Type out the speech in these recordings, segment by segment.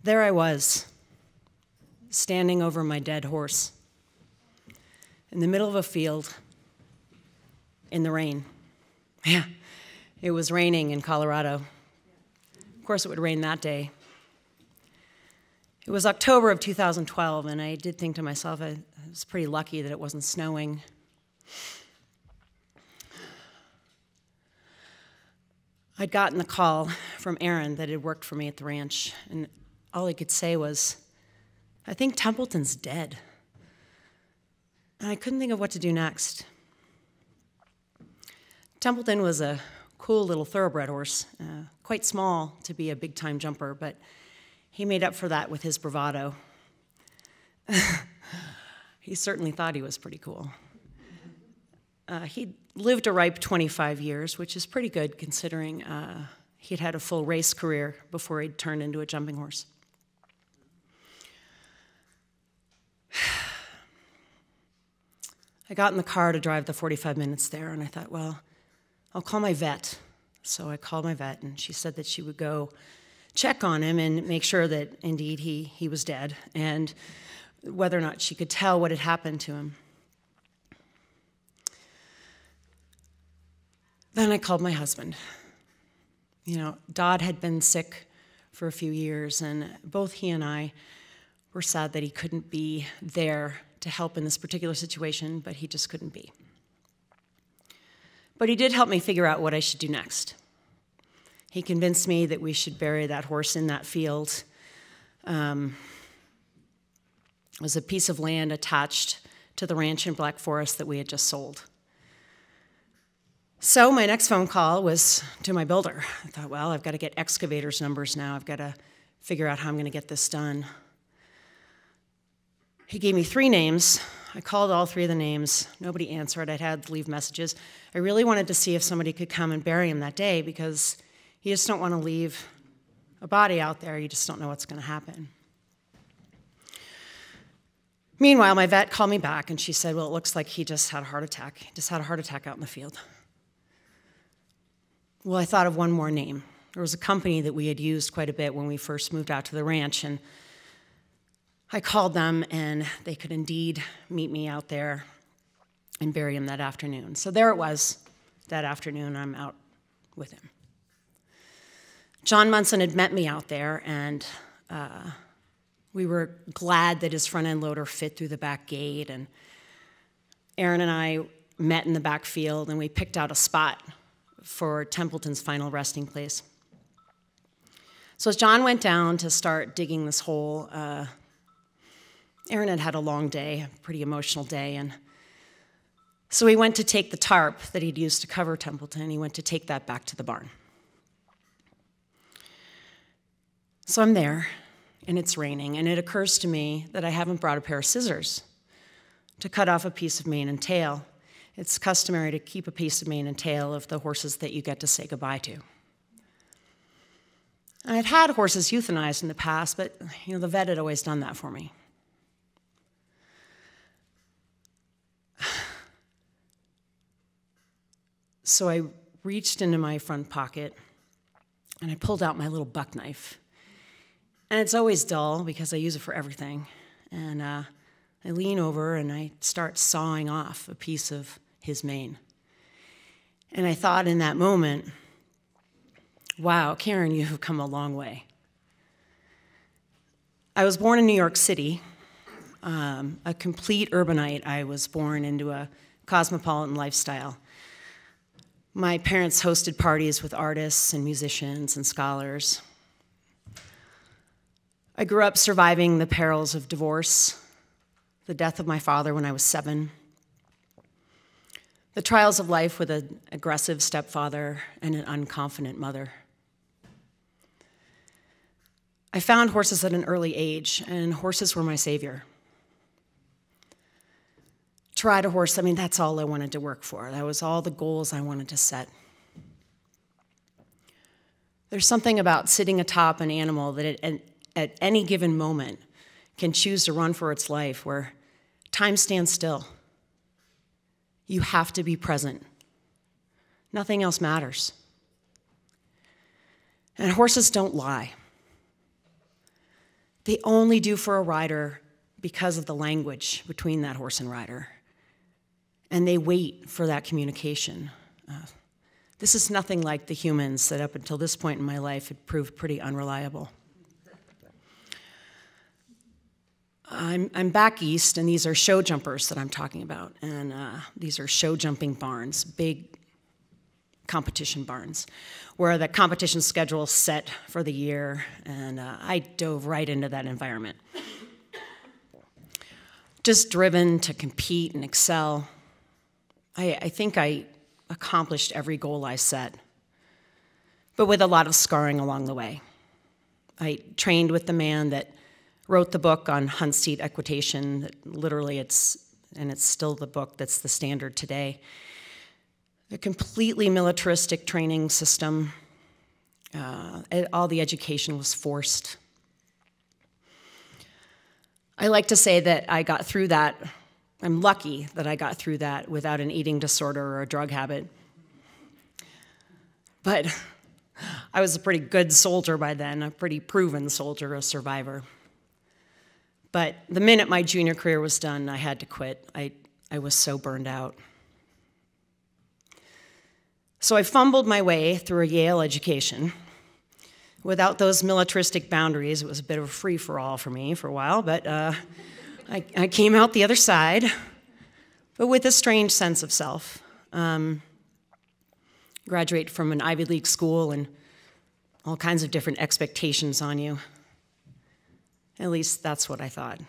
There I was, standing over my dead horse, in the middle of a field, in the rain. Yeah, it was raining in Colorado. Of course, it would rain that day. It was October of 2012, and I did think to myself, I was pretty lucky that it wasn't snowing. I'd gotten the call from Aaron that had worked for me at the ranch, and all he could say was, "I think Templeton's dead." And I couldn't think of what to do next. Templeton was a cool little thoroughbred horse, quite small to be a big-time jumper, but he made up for that with his bravado. He certainly thought he was pretty cool. He'd lived a ripe 25 years, which is pretty good considering he'd had a full race career before he'd turned into a jumping horse. I got in the car to drive the 45 minutes there, and I thought, well, I'll call my vet. So I called my vet, and she said that she would go check on him and make sure that indeed he was dead, and whether or not she could tell what had happened to him. Then I called my husband. You know, Dodd had been sick for a few years, and both he and I were sad that he couldn't be there to help in this particular situation, but he just couldn't be. But he did help me figure out what I should do next. He convinced me that we should bury that horse in that field. It was a piece of land attached to the ranch in Black Forest that we had just sold. So my next phone call was to my builder. I thought, well, I've got to get excavators' numbers now. I've got to figure out how I'm going to get this done. He gave me 3 names. I called all 3 of the names. Nobody answered. I'd had to leave messages. I really wanted to see if somebody could come and bury him that day because you just don't want to leave a body out there. You just don't know what's going to happen. Meanwhile, my vet called me back, and she said, well, it looks like he just had a heart attack. He just had a heart attack out in the field. Well, I thought of one more name. There was a company that we had used quite a bit when we first moved out to the ranch, and I called them, and they could indeed meet me out there and bury him that afternoon. So there it was, that afternoon, I'm out with him. John Munson had met me out there, and we were glad that his front-end loader fit through the back gate, and Aaron and I met in the back field, and we picked out a spot for Templeton's final resting place. So as John went down to start digging this hole, Aaron had had a long day, a pretty emotional day, and so he went to take the tarp that he'd used to cover Templeton, he went to take that back to the barn. So I'm there, and it's raining, and it occurs to me that I haven't brought a pair of scissors to cut off a piece of mane and tail. It's customary to keep a piece of mane and tail of the horses that you get to say goodbye to. I'd had horses euthanized in the past, but you know, the vet had always done that for me. So I reached into my front pocket, and I pulled out my little buck knife. And it's always dull because I use it for everything. And I lean over, and I start sawing off a piece of his mane. And I thought in that moment, wow, Karen, you have come a long way. I was born in New York City, a complete urbanite. I was born into a cosmopolitan lifestyle. My parents hosted parties with artists and musicians and scholars. I grew up surviving the perils of divorce, the death of my father when I was 7, the trials of life with an aggressive stepfather and an unconfident mother. I found horses at an early age, and horses were my savior. To ride a horse, I mean, that's all I wanted to work for. That was all the goals I wanted to set. There's something about sitting atop an animal that at any given moment can choose to run for its life, where time stands still. You have to be present. Nothing else matters. And horses don't lie. they only do for a rider because of the language between that horse and rider. And they wait for that communication. This is nothing like the humans that up until this point in my life had proved pretty unreliable. I'm back east, and these are show jumpers that I'm talking about. And these are show jumping barns, big competition barns, where the competition schedule is set for the year, and I dove right into that environment. Just driven to compete and excel. I think I accomplished every goal I set, but with a lot of scarring along the way. I trained with the man that wrote the book on hunt seat equitation. Literally, it's still the book that's the standard today. A completely militaristic training system. All the education was forced. I like to say that I got through that. I'm lucky that I got through that without an eating disorder or a drug habit. But I was a pretty good soldier by then, a pretty proven soldier, a survivor. But the minute my junior career was done, I had to quit. I was so burned out. So I fumbled my way through a Yale education. Without those militaristic boundaries, it was a bit of a free-for-all for me for a while, but I came out the other side, but with a strange sense of self. Graduate from an Ivy League school and all kinds of different expectations on you. At least that's what I thought.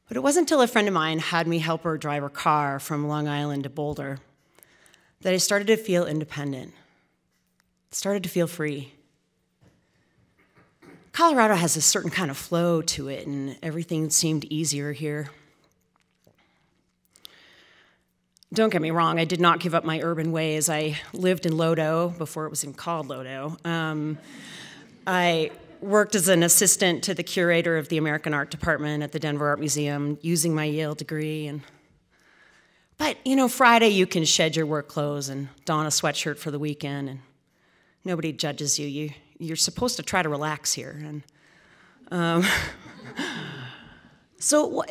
But it wasn't until a friend of mine had me help her drive her car from Long Island to Boulder that I started to feel independent, started to feel free. Colorado has a certain kind of flow to it, and everything seemed easier here. Don't get me wrong, I did not give up my urban ways. I lived in Lodo before it was even called Lodo. I worked as an assistant to the curator of the American Art Department at the Denver Art Museum, using my Yale degree. But, you know, Friday you can shed your work clothes and don a sweatshirt for the weekend, and nobody judges you. You're supposed to try to relax here. And so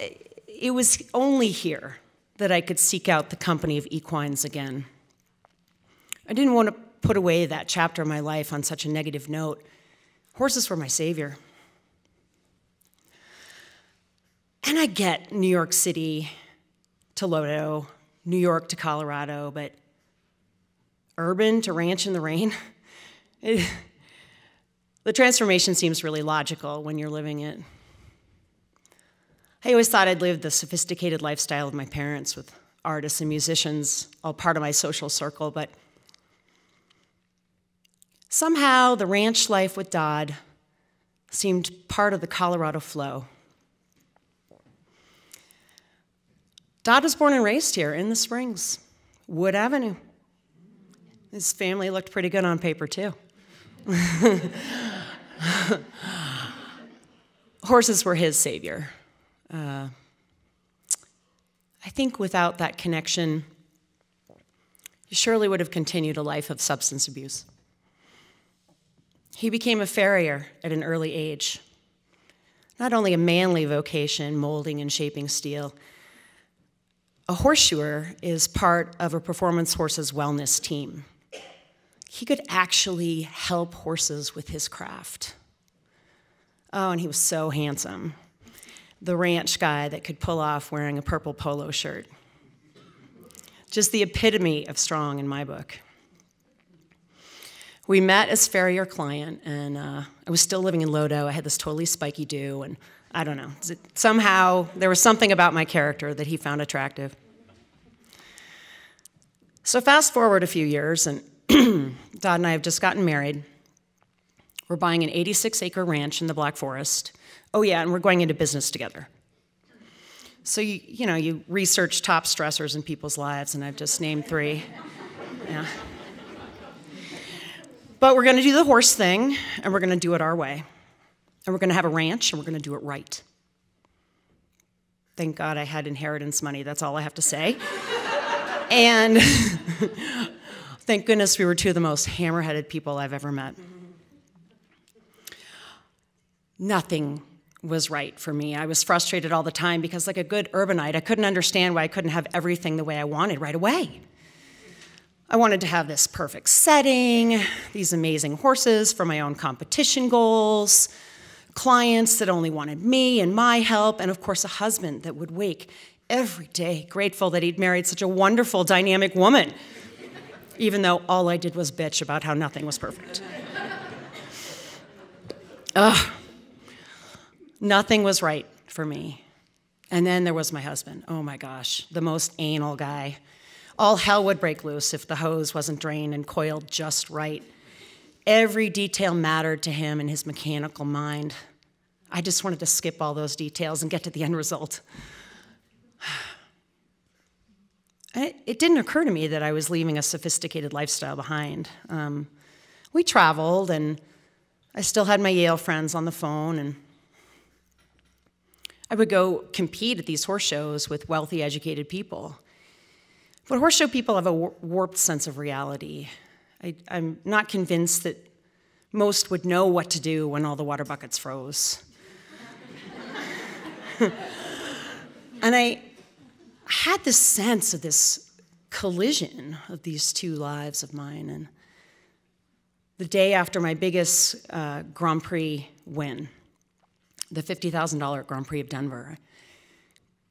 it was only here that I could seek out the company of equines again. I didn't want to put away that chapter of my life on such a negative note. Horses were my savior. And I get New York City to Lodo, New York to Colorado, but urban to ranch in the rain, the transformation seems really logical when you're living it. I always thought I'd lived the sophisticated lifestyle of my parents with artists and musicians, all part of my social circle, but somehow the ranch life with Dodd seemed part of the Colorado flow. Dodd was born and raised here in the Springs, Wood Avenue. His family looked pretty good on paper, too. Horses were his savior. I think without that connection, he surely would have continued a life of substance abuse. He became a farrier at an early age. Not only a manly vocation, molding and shaping steel, a horseshoer is part of a performance horse's wellness team. He could actually help horses with his craft. Oh, and he was so handsome. The ranch guy that could pull off wearing a purple polo shirt. Just the epitome of strong in my book. We met as farrier client, and I was still living in Lodo. I had this totally spiky do, and I don't know. Somehow, there was something about my character that he found attractive. So fast forward a few years, and Dodd and I have just gotten married. We're buying an 86-acre ranch in the Black Forest. Oh yeah, and we're going into business together. So you research top stressors in people's lives, and I've just named 3. Yeah. But we're going to do the horse thing, and we're going to do it our way. And we're going to have a ranch, and we're going to do it right. Thank God I had inheritance money, that's all I have to say. And thank goodness we were 2 of the most hammer-headed people I've ever met. Nothing was right for me. I was frustrated all the time because, like a good urbanite, I couldn't understand why I couldn't have everything the way I wanted right away. I wanted to have this perfect setting, these amazing horses for my own competition goals, clients that only wanted me and my help, and of course a husband that would wake every day grateful that he'd married such a wonderful, dynamic woman, even though all I did was bitch about how nothing was perfect. Ugh. Nothing was right for me. And then there was my husband. Oh my gosh, the most anal guy. All hell would break loose if the hose wasn't drained and coiled just right. Every detail mattered to him in his mechanical mind. I just wanted to skip all those details and get to the end result. It didn't occur to me that I was leaving a sophisticated lifestyle behind. We traveled, and I still had my Yale friends on the phone, and I would go compete at these horse shows with wealthy, educated people. But horse show people have a warped sense of reality. I'm not convinced that most would know what to do when all the water buckets froze. And I had this sense of this collision of these two lives of mine. And the day after my biggest Grand Prix win, the $50,000 Grand Prix of Denver,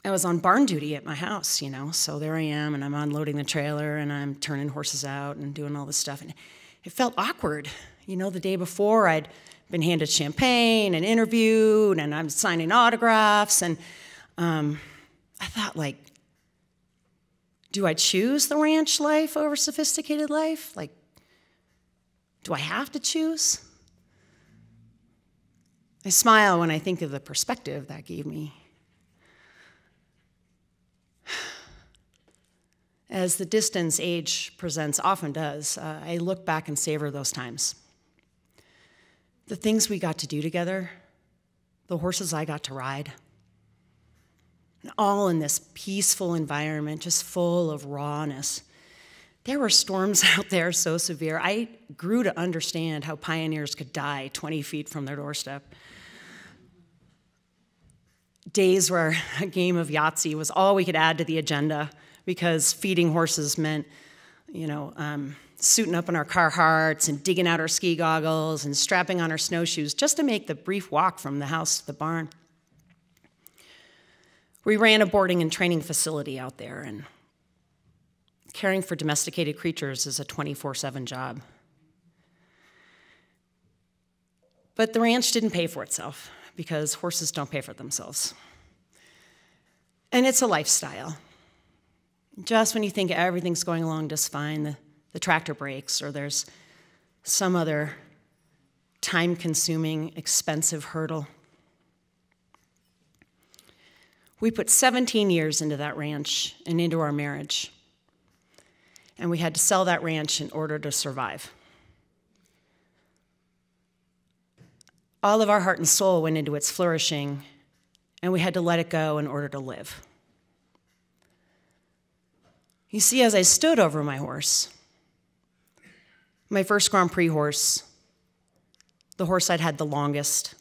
I was on barn duty at my house, you know, so there I am, and I'm unloading the trailer, and I'm turning horses out and doing all this stuff, and it felt awkward. You know, the day before, I'd been handed champagne and interviewed, and I'm signing autographs, and I thought, like, do I choose the ranch life over sophisticated life? Like, do I have to choose? I smile when I think of the perspective that gave me. As the distance age presents often does, I look back and savor those times. The things we got to do together, the horses I got to ride, and all in this peaceful environment, just full of rawness. There were storms out there so severe, I grew to understand how pioneers could die 20 feet from their doorstep. Days where a game of Yahtzee was all we could add to the agenda, because feeding horses meant, you know, suiting up in our Carhartts and digging out our ski goggles and strapping on our snowshoes just to make the brief walk from the house to the barn. We ran a boarding and training facility out there, and caring for domesticated creatures is a 24/7 job. But the ranch didn't pay for itself, because horses don't pay for themselves. And it's a lifestyle. Just when you think everything's going along just fine, the tractor breaks, or there's some other time-consuming, expensive hurdle. We put 17 years into that ranch and into our marriage, and we had to sell that ranch in order to survive. All of our heart and soul went into its flourishing, and we had to let it go in order to live. You see, as I stood over my horse, my first Grand Prix horse, the horse I'd had the longest,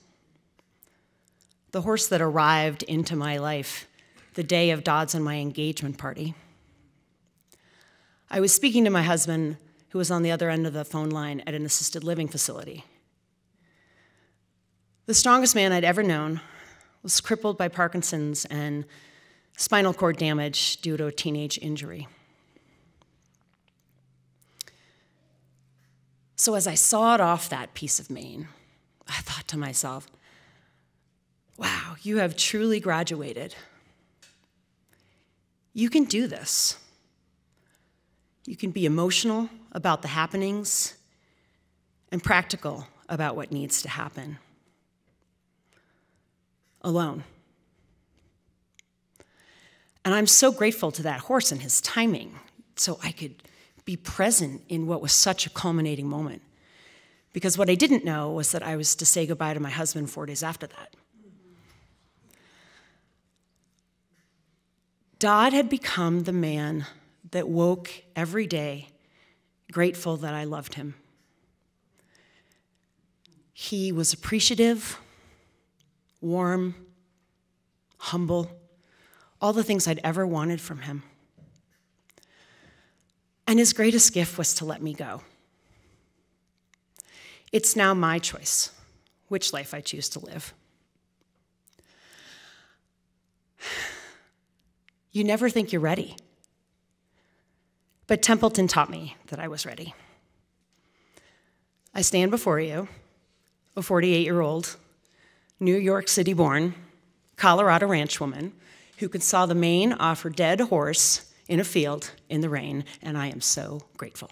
the horse that arrived into my life the day of Dod's and my engagement party, I was speaking to my husband, who was on the other end of the phone line at an assisted living facility. The strongest man I'd ever known was crippled by Parkinson's and spinal cord damage due to a teenage injury. So as I sawed off that piece of mane, I thought to myself, wow, you have truly graduated. You can do this. You can be emotional about the happenings and practical about what needs to happen. Alone. And I'm so grateful to that horse and his timing, so I could be present in what was such a culminating moment. Because what I didn't know was that I was to say goodbye to my husband 4 days after that. Dodd had become the man that woke every day grateful that I loved him. He was appreciative, warm, humble, all the things I'd ever wanted from him. And his greatest gift was to let me go. It's now my choice which life I choose to live. You never think you're ready. But Templeton taught me that I was ready. I stand before you, a 48-year-old, New York City-born, Colorado ranch woman who could saw the mane off her dead horse in a field in the rain, and I am so grateful.